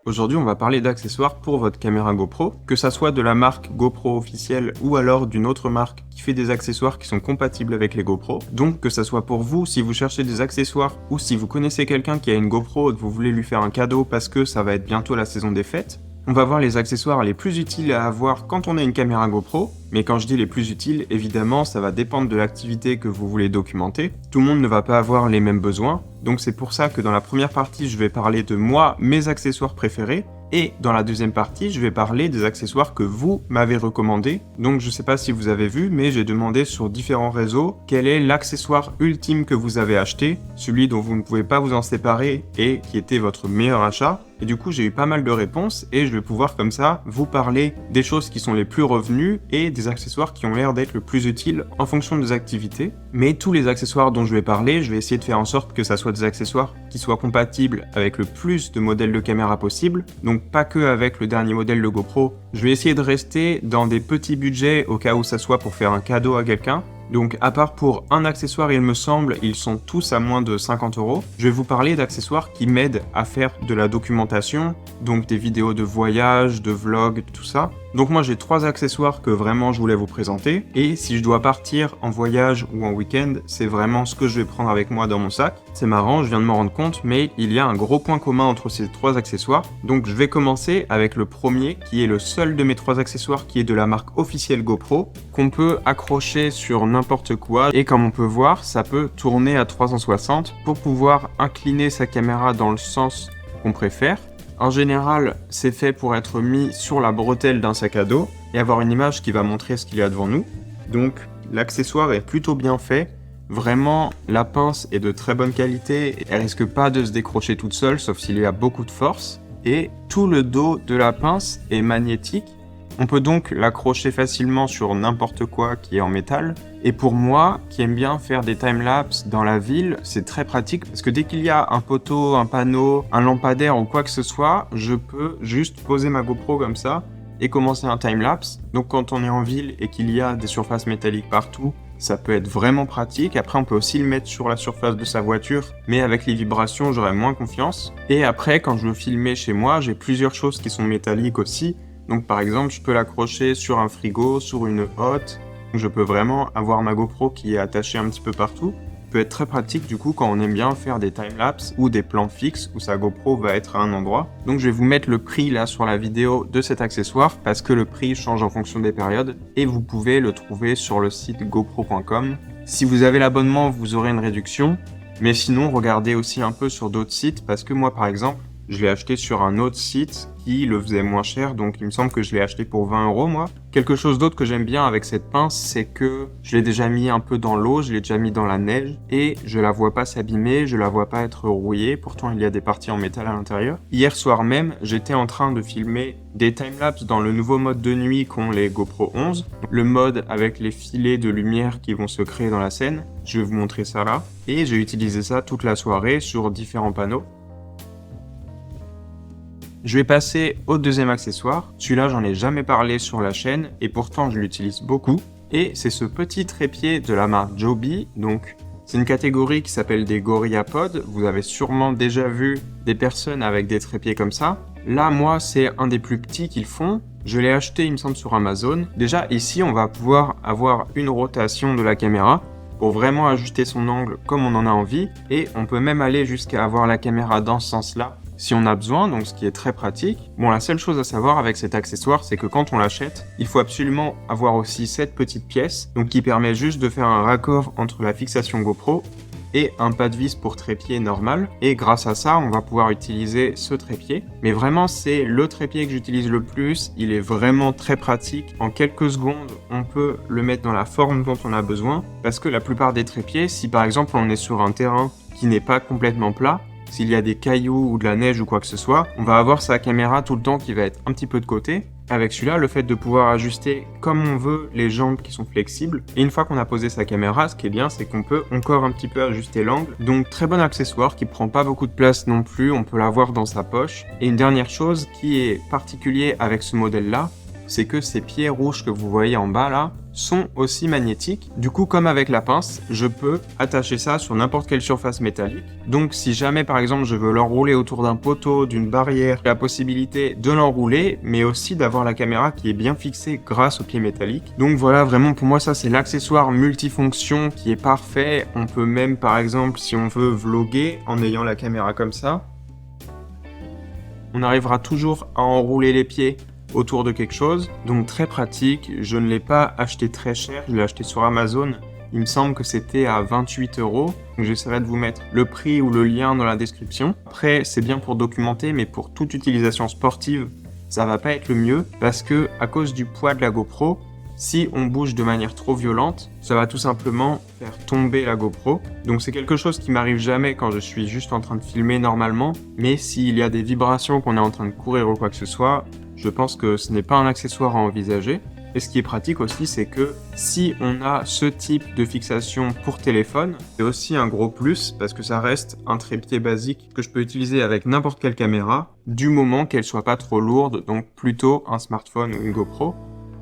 Aujourd'hui, on va parler d'accessoires pour votre caméra GoPro, que ça soit de la marque GoPro officielle ou alors d'une autre marque qui fait des accessoires qui sont compatibles avec les GoPro. Donc que ça soit pour vous, si vous cherchez des accessoires ou si vous connaissez quelqu'un qui a une GoPro et que vous voulez lui faire un cadeau parce que ça va être bientôt la saison des fêtes, on va voir les accessoires les plus utiles à avoir quand on a une caméra GoPro, mais quand je dis les plus utiles, évidemment, ça va dépendre de l'activité que vous voulez documenter. Tout le monde ne va pas avoir les mêmes besoins, donc c'est pour ça que dans la première partie, je vais parler de moi, mes accessoires préférés, et dans la deuxième partie, je vais parler des accessoires que vous m'avez recommandés. Donc je sais pas si vous avez vu, mais j'ai demandé sur différents réseaux quel est l'accessoire ultime que vous avez acheté, celui dont vous ne pouvez pas vous en séparer et qui était votre meilleur achat. Et du coup, j'ai eu pas mal de réponses et je vais pouvoir comme ça vous parler des choses qui sont les plus revenues et des accessoires qui ont l'air d'être le plus utiles en fonction des activités. Mais tous les accessoires dont je vais parler, je vais essayer de faire en sorte que ça soit des accessoires qui soient compatibles avec le plus de modèles de caméra possible. Donc pas que avec le dernier modèle de GoPro. Je vais essayer de rester dans des petits budgets au cas où ça soit pour faire un cadeau à quelqu'un. Donc à part pour un accessoire, il me semble, ils sont tous à moins de 50 €. Je vais vous parler d'accessoires qui m'aident à faire de la documentation, donc des vidéos de voyage, de vlog, tout ça. Donc moi j'ai 3 accessoires que vraiment je voulais vous présenter, et si je dois partir en voyage ou en week-end, c'est vraiment ce que je vais prendre avec moi dans mon sac. C'est marrant, je viens de m'en rendre compte, mais il y a un gros point commun entre ces 3 accessoires. Donc je vais commencer avec le premier, qui est le seul de mes 3 accessoires qui est de la marque officielle GoPro, qu'on peut accrocher sur n'importe quoi, et comme on peut voir, ça peut tourner à 360 pour pouvoir incliner sa caméra dans le sens qu'on préfère. En général, c'est fait pour être mis sur la bretelle d'un sac à dos et avoir une image qui va montrer ce qu'il y a devant nous. Donc l'accessoire est plutôt bien fait. Vraiment, la pince est de très bonne qualité, elle risque pas de se décrocher toute seule, sauf s'il y a beaucoup de force. Et tout le dos de la pince est magnétique. On peut donc l'accrocher facilement sur n'importe quoi qui est en métal. Et pour moi, qui aime bien faire des timelapses dans la ville, c'est très pratique parce que dès qu'il y a un poteau, un panneau, un lampadaire ou quoi que ce soit, je peux juste poser ma GoPro comme ça et commencer un timelapse. Donc quand on est en ville et qu'il y a des surfaces métalliques partout, ça peut être vraiment pratique. Après, on peut aussi le mettre sur la surface de sa voiture, mais avec les vibrations, j'aurais moins confiance. Et après, quand je veux filmer chez moi, j'ai plusieurs choses qui sont métalliques aussi. Donc par exemple, je peux l'accrocher sur un frigo, sur une hotte. Je peux vraiment avoir ma GoPro qui est attachée un petit peu partout. Ça peut être très pratique du coup quand on aime bien faire des timelapses ou des plans fixes où sa GoPro va être à un endroit. Donc je vais vous mettre le prix là sur la vidéo de cet accessoire parce que le prix change en fonction des périodes et vous pouvez le trouver sur le site gopro.com. Si vous avez l'abonnement, vous aurez une réduction. Mais sinon, regardez aussi un peu sur d'autres sites parce que moi par exemple, je l'ai acheté sur un autre site qui le faisait moins cher, donc il me semble que je l'ai acheté pour 20 € moi. Quelque chose d'autre que j'aime bien avec cette pince, c'est que je l'ai déjà mis un peu dans l'eau, je l'ai déjà mis dans la neige, et je la vois pas s'abîmer, je la vois pas être rouillée, pourtant il y a des parties en métal à l'intérieur. Hier soir même, j'étais en train de filmer des timelapses dans le nouveau mode de nuit qu'ont les GoPro 11, le mode avec les filets de lumière qui vont se créer dans la scène. Je vais vous montrer ça là, et j'ai utilisé ça toute la soirée sur différents panneaux. Je vais passer au deuxième accessoire. Celui-là, j'en ai jamais parlé sur la chaîne et pourtant je l'utilise beaucoup. Et c'est ce petit trépied de la marque Joby. Donc, c'est une catégorie qui s'appelle des GorillaPod. Vous avez sûrement déjà vu des personnes avec des trépieds comme ça. Là, moi, c'est un des plus petits qu'ils font. Je l'ai acheté, il me semble, sur Amazon. Déjà, ici, on va pouvoir avoir une rotation de la caméra pour vraiment ajuster son angle comme on en a envie. Et on peut même aller jusqu'à avoir la caméra dans ce sens-là si on a besoin, donc ce qui est très pratique. Bon, la seule chose à savoir avec cet accessoire, c'est que quand on l'achète, il faut absolument avoir aussi cette petite pièce, donc qui permet juste de faire un raccord entre la fixation GoPro et un pas de vis pour trépied normal. Et grâce à ça, on va pouvoir utiliser ce trépied. Mais vraiment, c'est le trépied que j'utilise le plus. Il est vraiment très pratique. En quelques secondes, on peut le mettre dans la forme dont on a besoin. Parce que la plupart des trépieds, si par exemple on est sur un terrain qui n'est pas complètement plat, s'il y a des cailloux ou de la neige ou quoi que ce soit, on va avoir sa caméra tout le temps qui va être un petit peu de côté. Avec celui-là, le fait de pouvoir ajuster comme on veut les jambes qui sont flexibles. Et une fois qu'on a posé sa caméra, ce qui est bien, c'est qu'on peut encore un petit peu ajuster l'angle. Donc très bon accessoire qui prend pas beaucoup de place non plus, on peut l'avoir dans sa poche. Et une dernière chose qui est particulier avec ce modèle-là, c'est que ces pieds rouges que vous voyez en bas là sont aussi magnétiques. Du coup, comme avec la pince, je peux attacher ça sur n'importe quelle surface métallique. Donc si jamais par exemple je veux l'enrouler autour d'un poteau, d'une barrière, j'ai la possibilité de l'enrouler, mais aussi d'avoir la caméra qui est bien fixée grâce aux pieds métalliques. Donc voilà, vraiment pour moi ça c'est l'accessoire multifonction qui est parfait. On peut même par exemple, si on veut vlogger en ayant la caméra comme ça, on arrivera toujours à enrouler les pieds autour de quelque chose, donc très pratique. Je ne l'ai pas acheté très cher, je l'ai acheté sur Amazon, il me semble que c'était à 28 €, donc j'essaierai de vous mettre le prix ou le lien dans la description. Après, c'est bien pour documenter, mais pour toute utilisation sportive, ça va pas être le mieux, parce que à cause du poids de la GoPro, si on bouge de manière trop violente, ça va tout simplement faire tomber la GoPro. Donc c'est quelque chose qui m'arrive jamais quand je suis juste en train de filmer normalement, mais s'il y a des vibrations, qu'on est en train de courir ou quoi que ce soit, je pense que ce n'est pas un accessoire à envisager. Et ce qui est pratique aussi, c'est que si on a ce type de fixation pour téléphone, c'est aussi un gros plus parce que ça reste un trépied basique que je peux utiliser avec n'importe quelle caméra, du moment qu'elle soit pas trop lourde, donc plutôt un smartphone ou une GoPro.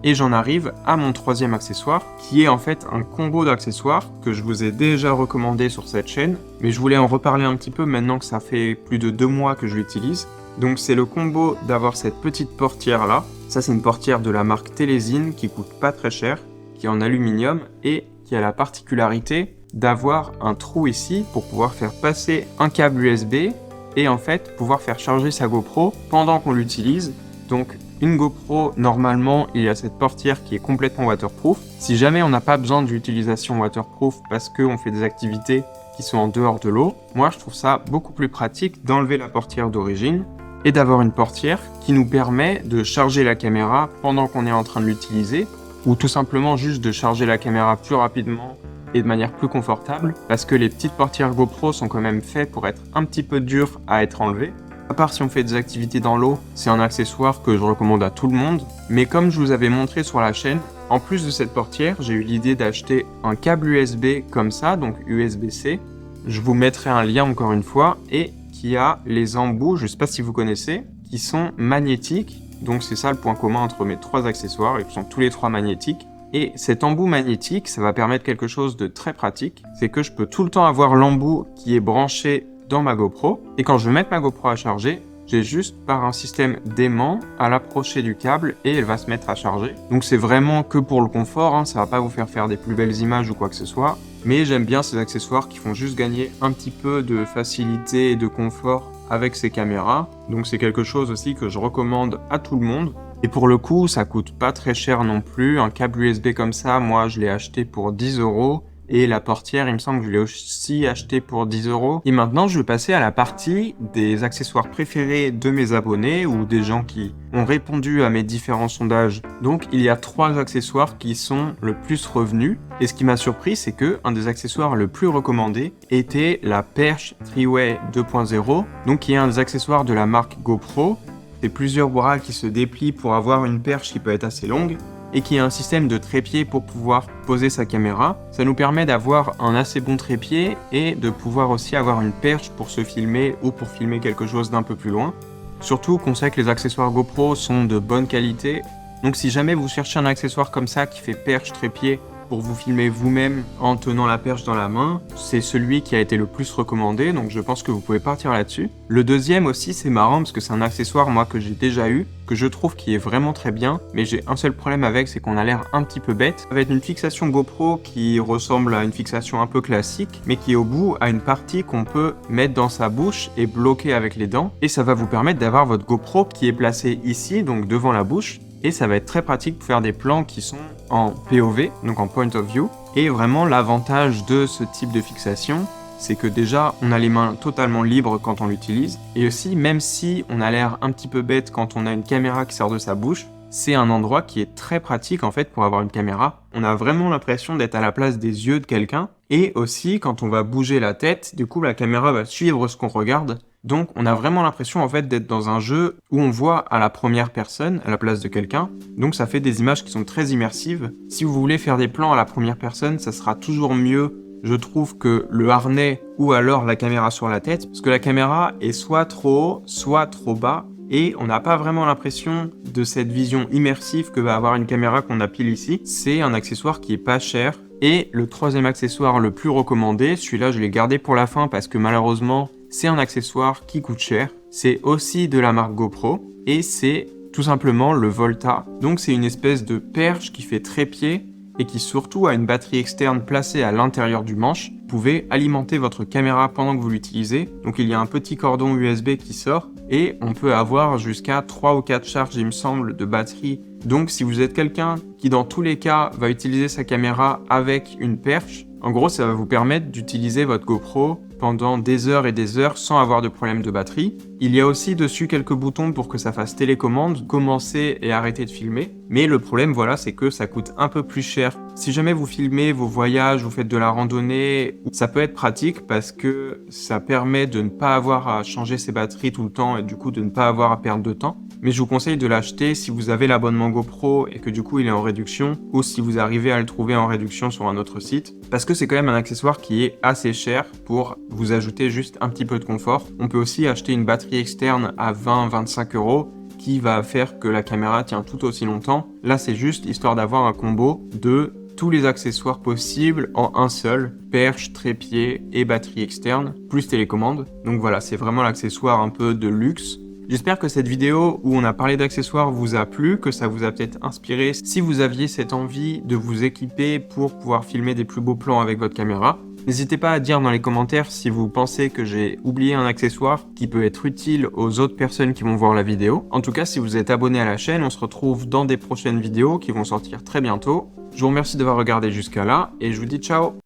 Et j'en arrive à mon troisième accessoire, qui est en fait un combo d'accessoires que je vous ai déjà recommandé sur cette chaîne, mais je voulais en reparler un petit peu maintenant que ça fait plus de 2 mois que je l'utilise. Donc c'est le combo d'avoir cette petite portière là. Ça c'est une portière de la marque Telesin qui coûte pas très cher, qui est en aluminium et qui a la particularité d'avoir un trou ici pour pouvoir faire passer un câble USB et en fait pouvoir faire charger sa GoPro pendant qu'on l'utilise. Donc une GoPro, normalement, il y a cette portière qui est complètement waterproof. Si jamais on n'a pas besoin de l'utilisation waterproof parce qu'on fait des activités qui sont en dehors de l'eau, moi je trouve ça beaucoup plus pratique d'enlever la portière d'origine et d'avoir une portière qui nous permet de charger la caméra pendant qu'on est en train de l'utiliser ou tout simplement juste de charger la caméra plus rapidement et de manière plus confortable parce que les petites portières GoPro sont quand même faites pour être un petit peu dures à être enlevées. À part si on fait des activités dans l'eau, c'est un accessoire que je recommande à tout le monde. Mais comme je vous avais montré sur la chaîne, en plus de cette portière, j'ai eu l'idée d'acheter un câble USB comme ça, donc USB-C. Je vous mettrai un lien encore une fois, et qui a les embouts, je ne sais pas si vous connaissez, qui sont magnétiques. Donc c'est ça le point commun entre mes 3 accessoires, ils sont tous les 3 magnétiques. Et cet embout magnétique, ça va permettre quelque chose de très pratique, c'est que je peux tout le temps avoir l'embout qui est branché dans ma GoPro, et quand je vais mettre ma GoPro à charger, j'ai juste par un système d'aimant à l'approcher du câble et elle va se mettre à charger. Donc c'est vraiment que pour le confort, hein, ça va pas vous faire des plus belles images ou quoi que ce soit, mais j'aime bien ces accessoires qui font juste gagner un petit peu de facilité et de confort avec ces caméras. Donc c'est quelque chose aussi que je recommande à tout le monde. Et pour le coup, ça coûte pas très cher non plus. Un câble USB comme ça, moi je l'ai acheté pour 10 €. Et la portière, il me semble que je l'ai aussi acheté pour 10 €. Et maintenant, je vais passer à la partie des accessoires préférés de mes abonnés ou des gens qui ont répondu à mes différents sondages. Donc, il y a 3 accessoires qui sont le plus revenus. Et ce qui m'a surpris, c'est que un des accessoires le plus recommandé était la perche Three-Way 2.0, donc qui est un des accessoires de la marque GoPro. C'est plusieurs bras qui se déplient pour avoir une perche qui peut être assez longue, et qui a un système de trépied pour pouvoir poser sa caméra. Ça nous permet d'avoir un assez bon trépied et de pouvoir aussi avoir une perche pour se filmer ou pour filmer quelque chose d'un peu plus loin. Surtout qu'on sait que les accessoires GoPro sont de bonne qualité. Donc si jamais vous cherchez un accessoire comme ça qui fait perche trépied pour vous filmer vous-même en tenant la perche dans la main, c'est celui qui a été le plus recommandé, donc je pense que vous pouvez partir là-dessus. Le deuxième aussi, c'est marrant parce que c'est un accessoire moi que j'ai déjà eu, que je trouve qui est vraiment très bien, mais j'ai un seul problème avec, c'est qu'on a l'air un petit peu bête. Avec une fixation GoPro qui ressemble à une fixation un peu classique, mais qui au bout a une partie qu'on peut mettre dans sa bouche et bloquer avec les dents, et ça va vous permettre d'avoir votre GoPro qui est placée ici, donc devant la bouche, et ça va être très pratique pour faire des plans qui sont en POV, donc en point of view. Et vraiment l'avantage de ce type de fixation, c'est que déjà on a les mains totalement libres quand on l'utilise, et aussi même si on a l'air un petit peu bête quand on a une caméra qui sort de sa bouche, c'est un endroit qui est très pratique en fait pour avoir une caméra. On a vraiment l'impression d'être à la place des yeux de quelqu'un, et aussi quand on va bouger la tête, du coup la caméra va suivre ce qu'on regarde. Donc on a vraiment l'impression en fait d'être dans un jeu où on voit à la première personne, à la place de quelqu'un. Donc ça fait des images qui sont très immersives. Si vous voulez faire des plans à la première personne, ça sera toujours mieux, je trouve, que le harnais ou alors la caméra sur la tête. Parce que la caméra est soit trop haut, soit trop bas. et on n'a pas vraiment l'impression de cette vision immersive que va avoir une caméra qu'on a pile ici. C'est un accessoire qui est pas cher. Et le troisième accessoire le plus recommandé, celui-là je l'ai gardé pour la fin parce que malheureusement c'est un accessoire qui coûte cher. C'est aussi de la marque GoPro et c'est tout simplement le Volta. Donc c'est une espèce de perche qui fait trépied et qui surtout a une batterie externe placée à l'intérieur du manche. Vous pouvez alimenter votre caméra pendant que vous l'utilisez. Donc il y a un petit cordon USB qui sort et on peut avoir jusqu'à 3 ou 4 charges, il me semble, de batterie. Donc si vous êtes quelqu'un qui dans tous les cas va utiliser sa caméra avec une perche, en gros ça va vous permettre d'utiliser votre GoPro pendant des heures et des heures sans avoir de problème de batterie. Il y a aussi dessus quelques boutons pour que ça fasse télécommande, commencer et arrêter de filmer. Mais le problème, voilà, c'est que ça coûte un peu plus cher. Si jamais vous filmez vos voyages, vous faites de la randonnée, ça peut être pratique parce que ça permet de ne pas avoir à changer ses batteries tout le temps et du coup de ne pas avoir à perdre de temps. Mais je vous conseille de l'acheter si vous avez l'abonnement GoPro et que du coup il est en réduction, ou si vous arrivez à le trouver en réduction sur un autre site, parce que c'est quand même un accessoire qui est assez cher pour vous ajouter juste un petit peu de confort. On peut aussi acheter une batterie externe à 20-25 € qui va faire que la caméra tient tout aussi longtemps. Là c'est juste histoire d'avoir un combo de tous les accessoires possibles en un seul, perche, trépied et batterie externe, plus télécommande. Donc voilà, c'est vraiment l'accessoire un peu de luxe. J'espère que cette vidéo où on a parlé d'accessoires vous a plu, que ça vous a peut-être inspiré si vous aviez cette envie de vous équiper pour pouvoir filmer des plus beaux plans avec votre caméra. N'hésitez pas à dire dans les commentaires si vous pensez que j'ai oublié un accessoire qui peut être utile aux autres personnes qui vont voir la vidéo. En tout cas, si vous êtes abonné à la chaîne, on se retrouve dans des prochaines vidéos qui vont sortir très bientôt. Je vous remercie d'avoir regardé jusqu'à là et je vous dis ciao!